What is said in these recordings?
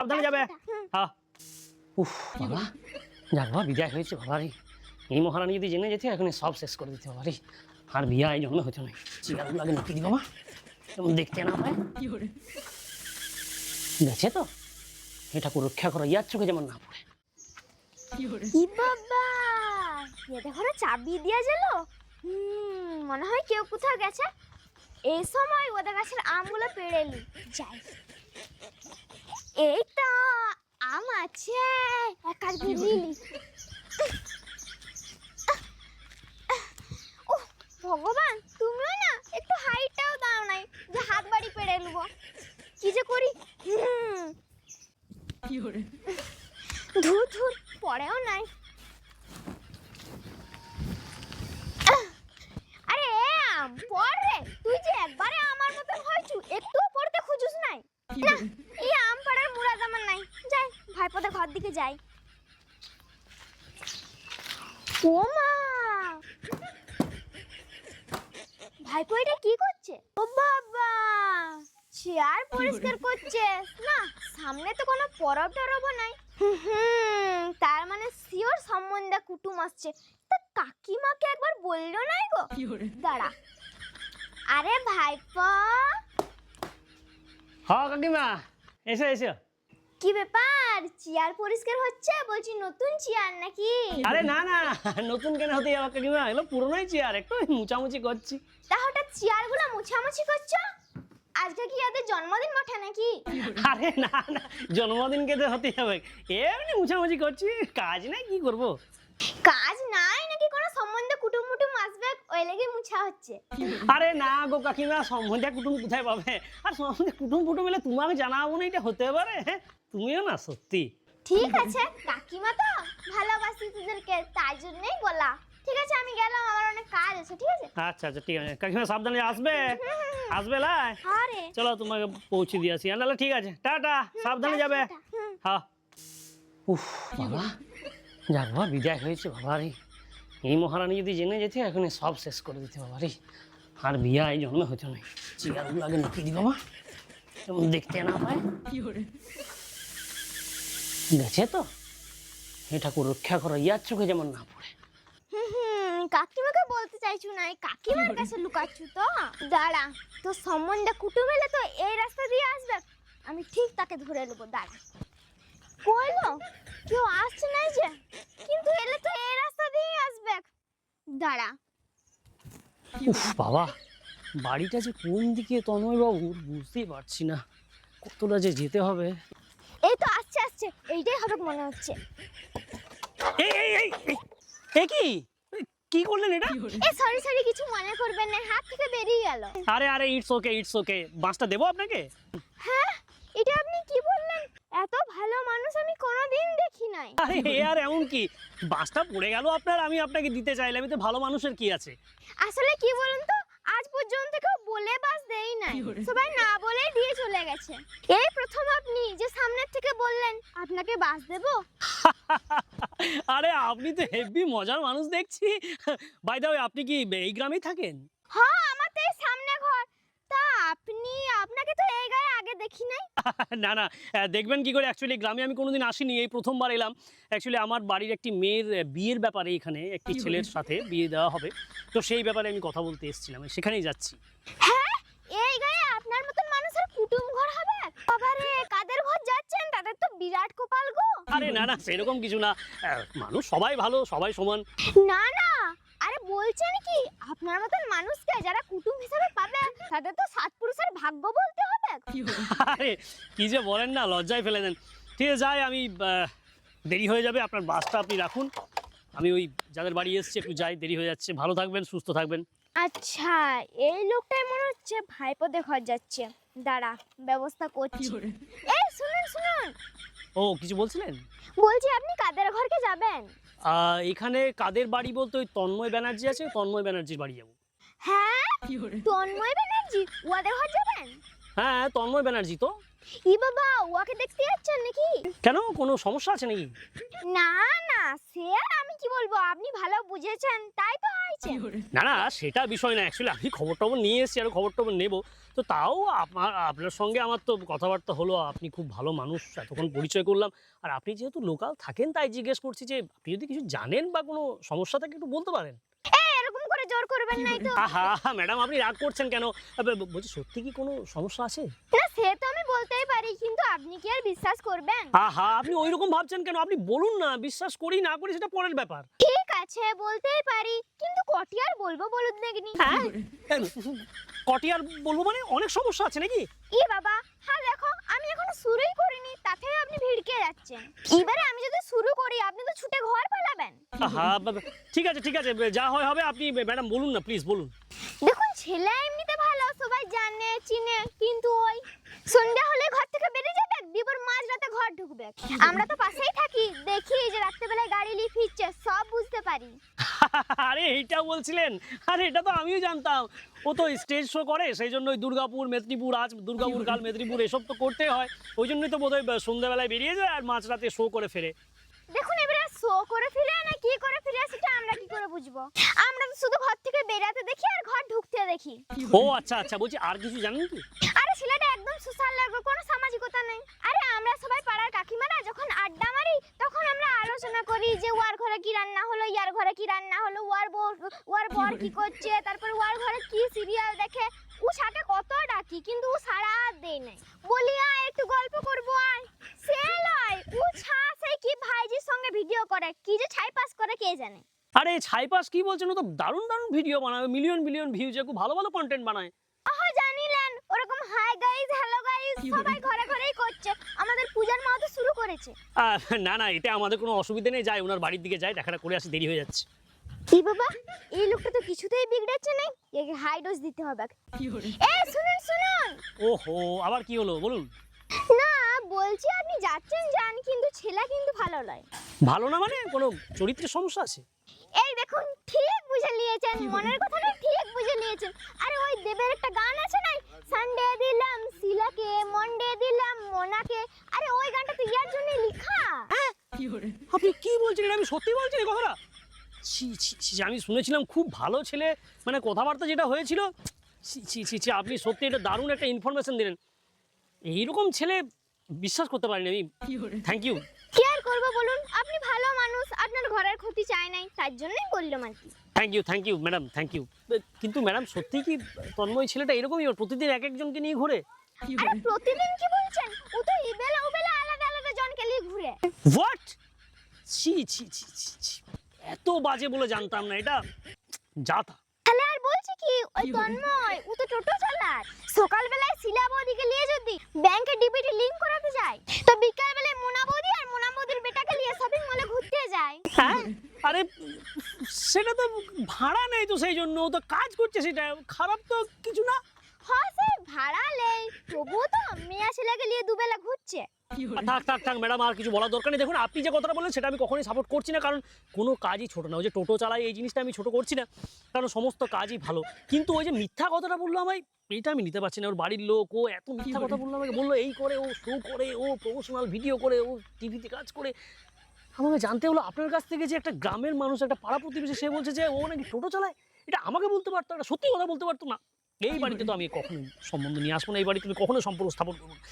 সাবধানে যাবে। হ্যাঁ। উফ বাবা, যাক বাবা, বিদায় হয়েছে বাবা রে। এই মহারানী যদি জেনে যেতে এখন সব শেষ করে দিতে বাবা রে। আর বিয়া এই জন্মে হতো না। চেয়ারগুলো আগে নাকি দি বাবা, তেমন দেখতে না পায়। গেছে তো, এটা রক্ষা করো, ইয়ার চোখে যেমন না পড়ে। ই বাবা, এতে ঘরে চাবি দিয়া গেল। মনে হয় কেউ কোথাও গেছে। এই সময় ওদের গাছের আমগুলো পেড়ে নি যাই। এই তো আম আছে, এক আর দিলি। ও ভগবান, তুমিও না একটু হাইটটাও দাও নাই যে হাত বাড়ি পেড়ে নেবো। কি যে করি। ধুর ধুর, পড়েও নাই। আরে আম পড় রে, তুই যে একবারে আমার মতো হইছু, একটুও পড়তে খুঁজুস নাই। না, এই আম পাড়ার মুরাদ আমার নাই। যাই ভাইপোদের ঘর দিকে যাই। ও মা, ভাইপো এটা কি করছে? ও বাবা, চেয়ার পরিষ্কার করছে না। সামনে তো কোনো পরব টরব নাই। তার মানে সিওর সম্বন্ধে কুটুম আসছে। তা কাকিমাকে একবার বললো নাই গো? দাঁড়া। আরে ভাইপো। হ্যাঁ কাকিমা, এসো এসো। কি ব্যাপার, চেয়ার পরিষ্কার হচ্ছে? বলছি নতুন চেয়ার নাকি? আরে না না, নতুন কেন হতে যাবে কাকিমা, এগুলো পুরনোই চেয়ার, একটু মুছামুছি করছি। তা হঠাৎ চেয়ারগুলো মুছামুছি করছো? আজকে কি ওদের জন্মদিন বটে নাকি? আরে না না, জন্মদিন কেটে হতে যাবে, এমনি মুছামুছি করছি, কাজ নাই, কি করব। কাজ নাই নাকি কোনো সম্বন্ধে কুটুম মুটুম আসবে, ওই লেগে মুছা হচ্ছে? আরে না গো কাকিমা, সম্বন্ধে কুটুম কোথায় পাবে? আর সম্বন্ধে কুটুম কুটুম এলে তোমাকে জানাবো না, এটা হতে পারে? হ্যাঁ, তুমিও না সত্যি। ঠিক আছে, কাকিমা তো ভালোবাসি তোদেরকে, তাই জন্যই বলা। ঠিক আছে, আমি গেলাম, আমার অনেক কাজ আছে। ঠিক আছে। আচ্ছা আচ্ছা, ঠিক আছে কাকিমা, সাবধানে আসবে। আসবে লাই। আরে চলো তোমাকে পৌঁছে দিয়ে আসি। তাহলে ঠিক আছে, টাটা, সাবধানে যাবে। হ্যাঁ। উফ বাবা, যাক বাবা, বিদায় হয়েছে বাবা রে। এই মহারানী যদি জেনে যেতে এখন সব শেষ করে দিতে বাবা রে। আর বিয়া এই জন্মে হতো না। চেয়ারগুলো আগে নাকি দি বাবা, তেমন দেখতে না পায়। গেছে তো, এটা রক্ষা করো, ইয়ার চোখে যেমন না পড়ে। কাকিমাকে বলতে চাইছু না, কাকিমার কাছে লুকাচ্ছু তো। দাঁড়া, তো সম্বন্ধে কুটুম এলে তো এই রাস্তা দিয়ে আসবে, আমি ঠিক তাকে ধরে নেবো। দাঁড়া, কইলো কেউ আসছে নাই যে, কিন্তু এলে তো এই রাস্তা দিয়ে আসবে। দাঁড়া। উফ বাবা, বাড়িটা যে কোন দিকে তন্ময় বাবুর বুঝতেই পারছি না, কতটা যে যেতে হবে। এই তো আসছে আসছে, এইটাই হবে মনে হচ্ছে। এই এই এই এই কি কি করলেন এটা? এ সরি সরি, কিছু মনে করবেন না, হাত থেকে বেরিয়ে গেল। আরে আরে, ইটস ওকে ইটস ওকে, বাসটা দেবো আপনাকে? হ্যাঁ, এটা আপনি কি বললেন? এত ভালো মানুষ আমি কোনোদিন দেখি নাই। আরে আর এমন কি, বাসটা পড়ে গেল আপনার, আমি আপনাকে দিতে চাইলাম, এতে ভালো মানুষের কি আছে? আসলে কি বলুন তো, আজ পর্যন্ত কেউ বলে বাস দেই নাই, সবাই না বলে দিয়ে চলে গেছে। এই প্রথম আপনি যে সামনের থেকে বললেন আপনাকে বাস দেব। আরে আপনি তো হেভি মজার মানুষ দেখছি। বাই দ্য ওয়ে, আপনি কি এই গ্রামেই থাকেন? হ্যাঁ, আমার তো এই সামনে ঘর। তা আপনি, আপনাকে তো এই গায়ে আগে দেখি নাই। না না, দেখবেন কি করে, অ্যাকচুয়ালি গ্রামে আমি কোনোদিন আসিনি, এই প্রথমবার এলাম। অ্যাকচুয়ালি আমার বাড়ির একটি মেয়ের বিয়ের ব্যাপারে, এখানে একটি ছেলের সাথে বিয়ে দেওয়া হবে, তো সেই ব্যাপারে আমি কথা বলতে এসেছিলাম, সেখানেই যাচ্ছি। হ্যাঁ, এই গায়ে আপনার মতন মানুষের কুটুম ঘর হবে? বাবারে, কাদের ঘর যাচ্ছেন, তাদের তো বিরাট কপাল গো। আরে না না, সেরকম কিছু না, মানুষ সবাই ভালো, সবাই সমান। না না, আরে বলছেন কি, আপনার মতন মানুষকে যারা কুটুম হিসেবে পাবে, তাদের তো সাত পুরুষের ভাগ্য বলতে হবে। আরে কি যে বলেন না, লজ্জায় ফেলে দেন। ঠিক আছে, যাই আমি, দেরি হয়ে যাবে, আপনার বাসটা আপনি রাখুন, আমি ওই যাদের বাড়ি এসেছি একটু যাই, দেরি হয়ে যাচ্ছে। ভালো থাকবেন, সুস্থ থাকবেন। আচ্ছা, এই লোকটাই মনে হচ্ছে ভাইপোদের ঘর যাচ্ছে। দাঁড়া, ব্যবস্থা করছি। এই শুনুন শুনুন, ও কিছু বলছিলেন? বলছি আপনি কাদের ঘরকে যাবেন? এখানে কাদের বাড়ি বলতে ওই তন্ময় ব্যানার্জি আছে, তন্ময় ব্যানার্জির বাড়ি যাবো। হ্যাঁ, তন্ময় ব্যানার্জি, ওদের ঘর যাবেন? হ্যাঁ, তন্ময় ব্যানার্জি তো। ই বাবা, ওকে দেখতে যাচ্ছেন নাকি? কেন, কোনো সমস্যা আছে নাকি? না না, সে আর আমি কি বলবো, আপনি ভালো বুঝেছেন তাই তো আইছেন। না না, সেটা বিষয় না, অ্যাকচুয়ালি আমি খবর টবর নিয়ে এসেছি, আর খবর টবর নেবো, তো তো তাও আপনার সঙ্গে আমার তো কথাবার্তা হলো, আপনি খুব ভালো মানুষ, এতক্ষণ পরিচয় করলাম। আর আপনি যেহেতু লোকাল থাকেন তাই জিজ্ঞেস করছি যে আপনি যদি কিছু জানেন বা কোনো সমস্যা থাকে একটু বলতে পারেন। এরকম করে জোর করবেন নাই তো। আহা ম্যাডাম, আপনি রাগ করছেন কেন? বলছি সত্যি কি কোনো সমস্যা আছে? না সে তো আমি বলতেই পারি, কিন্তু আপনি কি আর বিশ্বাস করবেন? আহা, আপনি ওইরকম ভাবছেন কেন? আপনি বলুন না, বিশ্বাস করি না করি সেটা পরের ব্যাপার। ঠিক আছে বলতেই পারি, কিন্তু কটি আর বলবো বলুন দেখিনি। হ্যাঁ, কটি আর বলবো মানে অনেক সমস্যা আছে নাকি? ই বাবা, হ্যাঁ দেখো আমি এখনো শুরুই করিনি, তাতেই আপনি ভিড়কে যাচ্ছেন। এবারে আমি যদি শুরু করি আপনি তো ছুটে ঘর পালাবেন। আহা, ঠিক আছে ঠিক আছে, যা হয় হবে। আপনি ম্যাডাম বলুন না, প্লিজ বলুন। দেখুন ছেলে এমনিতে ভালো, সবাই জানে চিনে, কিন্তু ওই সন্ধ্যা হলে ঘর থেকে বেরিয়ে যাবে, দিবর মাঝরাতে ঘর ঢুকবে। আমরা তো পাশেই থাকি, দেখি যে রাত্রেবেলায় গাড়ি নিয়ে ফিরছে, সব বুঝতে পারি। আরে এইটা বলছিলেন? আরে এটা তো আমিও জানতাম। ও তো স্টেজ শো করে, সেই জন্য ওই দুর্গাপুর মেদিনীপুর, আজ দুর্গাপুর কাল মেদিনীপুর, এসব তো করতে হয়। ওই জন্যই তো বোধহয় সন্ধ্যাবেলায় বেরিয়ে যায় আর মাঝরাতে শো করে ফেরে। দেখুন এবারে শো করে ফিরে না কি করে ফিরে সেটা আমরা কি করে বুঝবো? আমরা তো শুধু ঘর থেকে বেরাতে দেখি আর ঘর ঢুকতে দেখি। ও আচ্ছা আচ্ছা, বলছি আর কিছু জানেন কি? আরে ছেলেটা একদম সোশ্যাল লাগবে, কোনো সামাজিকতা নেই। আরে আমরা সবাই পাড়ার কাকিমারা যখন আড্ডা মারি তখন আমরা আলোচনা করি যে ওয়ার ঘরে কি রান্না হলো, ইয়ার ঘরে কি রান্না হলো, ওয়ার বর কি করছে, তারপর ওয়ার ঘরে কি সিরিয়াল দেখে। ও সাথে কত ডাকি কিন্তু ও সারা দেয় নাই। বলি আয় একটু গল্প করবো আয়, সে লয় ও সেই কি ভাইজির সঙ্গে ভিডিও করে, কি যে ছাই পাস করে কে জানে। আরে ছাইপাস কি বলছেন? ও তো দারুণ দারুণ ভিডিও বানায়, মিলিয়ন মিলিয়ন ভিউজ, খুব ভালো ভালো কন্টেন্ট বানায়। জানিলেন ওরকম হাই গাইস হ্যালো গাইস সবাই ঘরে ঘরেই করছে, আমাদের পূজার মাও তো শুরু করেছে। না না, এটা আমাদের কোনো অসুবিধা নেই, যাই ওনার বাড়ির দিকে যাই, দেখাটা করে আসি, দেরি হয়ে যাচ্ছে। কি বাবা, এই লোকটা তো কিছুতেই বিগড়েছে না, একে হাই ডোজ দিতে হবে। এই শুনুন শুনুন। ওহো, আবার কি হলো বলুন। না বলছি আপনি যাচ্ছেন যান, কিন্তু ছেলে কিন্তু ভালো নয়। ভালো না মানে কোনো চরিত্রের সমস্যা আছে? এই দেখুন ঠিক বুঝে নিয়েছেন, মনের কথাটা ঠিক বুঝে নিয়েছেন। আরে ওই দেবের একটা গান আছে না, সানডে দিলাম শিলাকে, মন্ডে দিলাম মোনাকে, আরে ওই গানটা তো ইয়ার জন্য লেখা। আপনি কি বলছেন? এটা আমি সত্যি বলছি এই কথাটা? ছি ছি ছি, আমি শুনেছিলাম খুব ভালো ছেলে, মানে কথাবার্তা যেটা হয়েছিল, ছি ছি ছি ছি, আপনি সত্যি এটা দারুণ একটা ইনফরমেশন দিলেন। এইরকম ছেলে বিশ্বাস করতে পারিনি আমি। Thank you. কি আর করবো বলুন, আপনি ভালো মানুষ, আপনার ঘরের ক্ষতি চাই নাই, তার জন্যই বললাম আর কি। Thank you madam, thank you. কিন্তু ম্যাডাম সত্যি কি তন্ময় ছেলেটা এরকমই, ওর প্রতিদিন এক একজনকে নিয়ে ঘুরে? আরে প্রতিদিন কি বলছেন, ও তো ইবেলা ওবেলা আলাদা আলাদা জনকে নিয়ে ঘুরে। হোয়াট? ছি ছি ছি ছি ছি, এত বাজে বলে জানতাম না, এটা যাতা। তাহলে আর বলছি কি, ওই তন্ময় ও তো টোটো চালায়, সকালবেলায় শিলা বৌদিকে নিয়ে যদি ব্যাংকে ডিবিটি লিংক করাতে যায়, তো বিকালবেলায় মোনা বৌদি আর মোনা বৌদির বেটাকে নিয়ে শপিং মলে ঘুরতে যায়। হ্যাঁ, আরে সেটা তো ভাড়া নেই তো, সেই জন্য ও তো কাজ করছে, সেটা খারাপ তো কিছু না। হ্যাঁ সে ভাড়া নেই, তবুও তো মেয়া ছেলেকে নিয়ে দুবেলা ঘুরছে। থাক থাক থাক ম্যাডাম, আর কিছু বলার দরকার নেই। দেখুন আপনি যে কথাটা বললেন সেটা আমি কখনোই সাপোর্ট করছি না, কারণ কোনো কাজই ছোট না। ওই যে টোটো চালাই এই জিনিসটা আমি ছোট করছি না, কারণ সমস্ত কাজই ভালো। কিন্তু ওই যে মিথ্যা কথাটা বললো আমায়, এটা আমি নিতে পারছি না। ওর বাড়ির লোক, ও এত মিথ্যা কথা বললো আমাকে, বললো এই করে, ও শো করে, ও প্রমোশনাল ভিডিও করে, ও টিভিতে কাজ করে। আমাকে জানতে হলো আপনার কাছ থেকে যে একটা গ্রামের মানুষ, একটা পাড়া প্রতিবেশী, সে বলছে যে ও নাকি টোটো চালায়। এটা আমাকে বলতে পারতো, একটা সত্যি কথা বলতে পারতো না। এই বাড়িতে তো আমি কখনোই সম্বন্ধ নিয়ে আসবো না, এই বাড়িতে আমি কখনোই সম্পর্ক স্থাপন করবো না।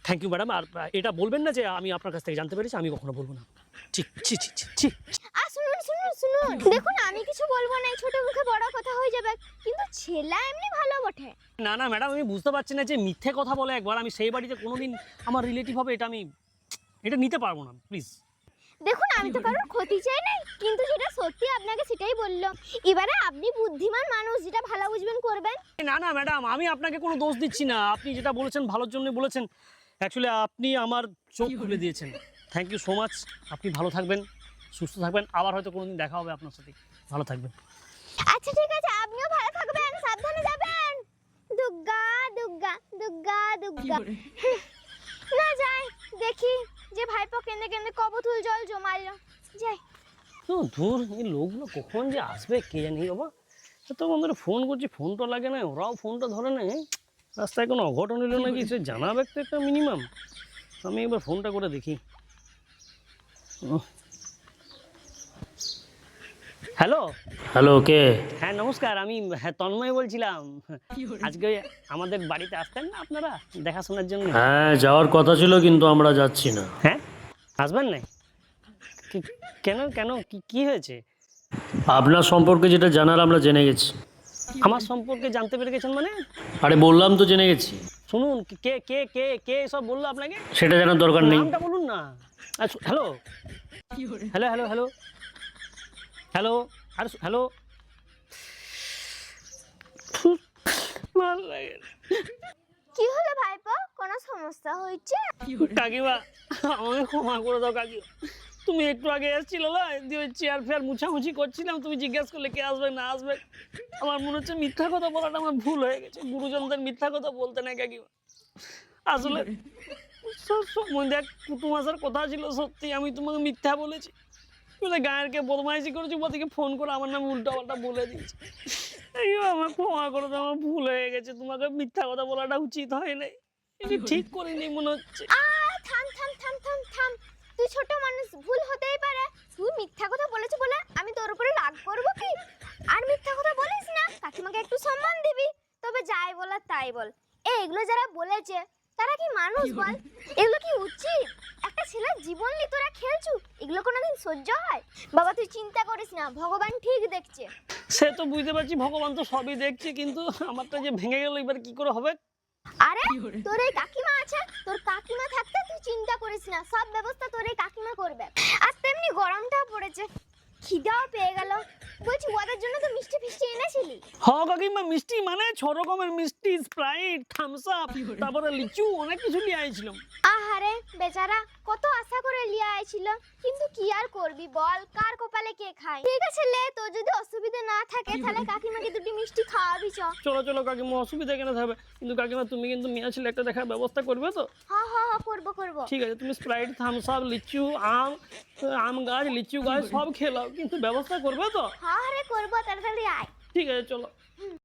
Thank you madam. আর এটা বলবেন না যে আমি আপনার কাছ থেকে জানতে পেরেছি, আমি কখনো বলবো না। ঠিক ছি ছি ছি ছি। আর শুনুন শুনুন শুনুন, দেখুন আমি কিছু বলবো না, ছোট মুখে বড় কথা হয়ে যাবে, কিন্তু ছেলে এমনি ভালো বটে। না না ম্যাডাম, আমি বুঝতে পারছি না যে মিথ্যে কথা বলে একবার, আমি সেই বাড়িতে কোনোদিন আমার রিলেটিভ হবে, এটা আমি এটা নিতে পারবো না, প্লিজ। দেখুন আমি তো কারোর ক্ষতি চাই নাই, কিন্তু যেটা সত্যি আপনাকে সেটাই বললাম। এবারে আপনি বুদ্ধিমান মানুষ, যেটা ভালো বুঝবেন করবেন। না না ম্যাডাম, আমি আপনাকে কোনো দোষ দিচ্ছি না, আপনি যেটা বলেছেন ভালোর জন্য বলেছেন। অ্যাকচুয়ালি আপনি আমার চোখ খুলে দিয়েছেন। Thank you so much. আপনি ভালো থাকবেন, সুস্থ থাকবেন, আবার হয়তো কোনোদিন দেখা হবে আপনার সাথে। ভালো থাকবেন। আচ্ছা ঠিক আছে, আপনিও ভালো থাকবেন, সাবধানে যাবেন। দুর্গা দুর্গা দুর্গা দুর্গা। না যাই দেখি যে ভাইপো কেঁদে কেঁদে কবতুল জল জমাইলো, যাই। তো ধুর, এই লোকগুলো কখন যে আসবে কে জানি বাবা। এতক্ষণ ধরে ফোন করছি, ফোনটা লাগে না, ওরাও ফোনটা ধরে না। রাস্তায় কোনো অঘটন হলো নাকি সে জানাবে তো একটা মিনিমাম। আমি এবার ফোনটা করে দেখি। হ্যালো হ্যালো, কে? হ্যাঁ নমস্কার, আমি তন্ময় বলছিলাম। আজকে আমাদের বাড়িতে আসতেন না আপনারা দেখাশোনার জন্য? হ্যাঁ, যাওয়ার কথা ছিল কিন্তু আমরা যাচ্ছি না। হ্যাঁ আসবেন না? কেন কেন কি কি হয়েছে? আপনার সম্পর্কে যেটা জানার আমরা জেনে গেছি। আমার সম্পর্কে জানতে পেরে গেছেন মানে? আরে বললাম তো জেনে গেছি। শুনুন, কে কে কে কে সব বললো আপনাকে? সেটা জানার দরকার নেই। নামটা বলুন না। Hello hello hello hello hello আর হ্যালো, ভালো লাগে না। কি হলো ভাইপো, কোনো সমস্যা হয়েছে? কাকিমা আমাকে ক্ষমা করে দাও কাকিমা। তুমি একটু আগে এসেছিল না, দিয়ে ওই চেয়ার ফেয়ার মুছামুছি করছিলাম, তুমি জিজ্ঞেস করলে কে আসবে না আসবে। আমার মনে হচ্ছে মিথ্যা কথা বলাটা আমার ভুল হয়ে গেছে। গুরুজনদের মিথ্যা কথা বলতে নাই কাকিমা। আসলে সময় দেখ কুটুম আসার কথা ছিল, সত্যি আমি তোমাকে মিথ্যা বলেছি। বলে গায়ের কে বদমাইশি করেছি, ওদিকে ফোন করে আমার নামে উল্টা পাল্টা বলে দিয়েছি। আমার ক্ষমা করে দাও, আমার ভুল হয়ে গেছে। তোমাকে মিথ্যা কথা বলাটা উচিত হয় নাই, এটা ঠিক করিনি মনে হচ্ছে। থাম থাম থাম থাম থাম, তুই ছোট মানুষ, ভুল হতেই পারে। তুই মিথ্যা কথা বলেছিস বলে আমি তোর উপরে রাগ করব কি? আর মিথ্যা কথা বলিস না, কাকিমাকে একটু সম্মান দিবি। তবে যাই বলার তাই বল, এগুলো যারা বলেছে তারা কি মানুষ বল? এগুলো কি উচিত? একটা ছেলের জীবন নিয়ে তোরা খেলছু, এগুলো কোনোদিন সহ্য হয়? বাবা তুই চিন্তা করিস না, ভগবান ঠিক দেখছে। সে তো বুঝতে পারছি, ভগবান তো সবই দেখছে, কিন্তু আমারটা যে ভেঙে গেল এবার কি করে হবে? আরে তোর এই কাকিমা আছে, তোর কাকিমা থাকতে তুই চিন্তা করিস না, সব ব্যবস্থা তোর এই কাকিমা করবে। আর তেমনি গরমটাও পড়েছে, খিদাও পেয়ে গেল। বলছি ওদের জন্য তো মিষ্টি ফিষ্টি এনেছিলি? হ কাকিমা, মিষ্টি মানে 6 রকমের মিষ্টি, স্প্রাইট, থামস আপ, তারপরে লিচু, অনেক কিছু নিয়ে আইছিলাম। আহারে বেচারা কত আশা করে লিয়ে আইছিল, কিন্তু কি আর করবি বল, কার কপালে কে খায়। ঠিক আছে লে, তোর যদি অসুবিধা না থাকে তাহলে কাকিমাকে দুটি মিষ্টি খাওয়াবি চ। চলো চলো কাকিমা, অসুবিধা কেন থাকবে? কিন্তু কাকিমা তুমি কিন্তু মেয়ে ছেলে একটা দেখার ব্যবস্থা করবে তো? হ্যাঁ হ্যাঁ হ্যাঁ, করবো করবো। ঠিক আছে, তুমি স্প্রাইট, থামস আপ, লিচু, আম গাছ, লিচু গাছ সব খেলাও, কিন্তু ব্যবস্থা করবে তো? হ্যাঁ রে করবো, তাড়াতাড়ি আয়। ঠিক আছে চলো।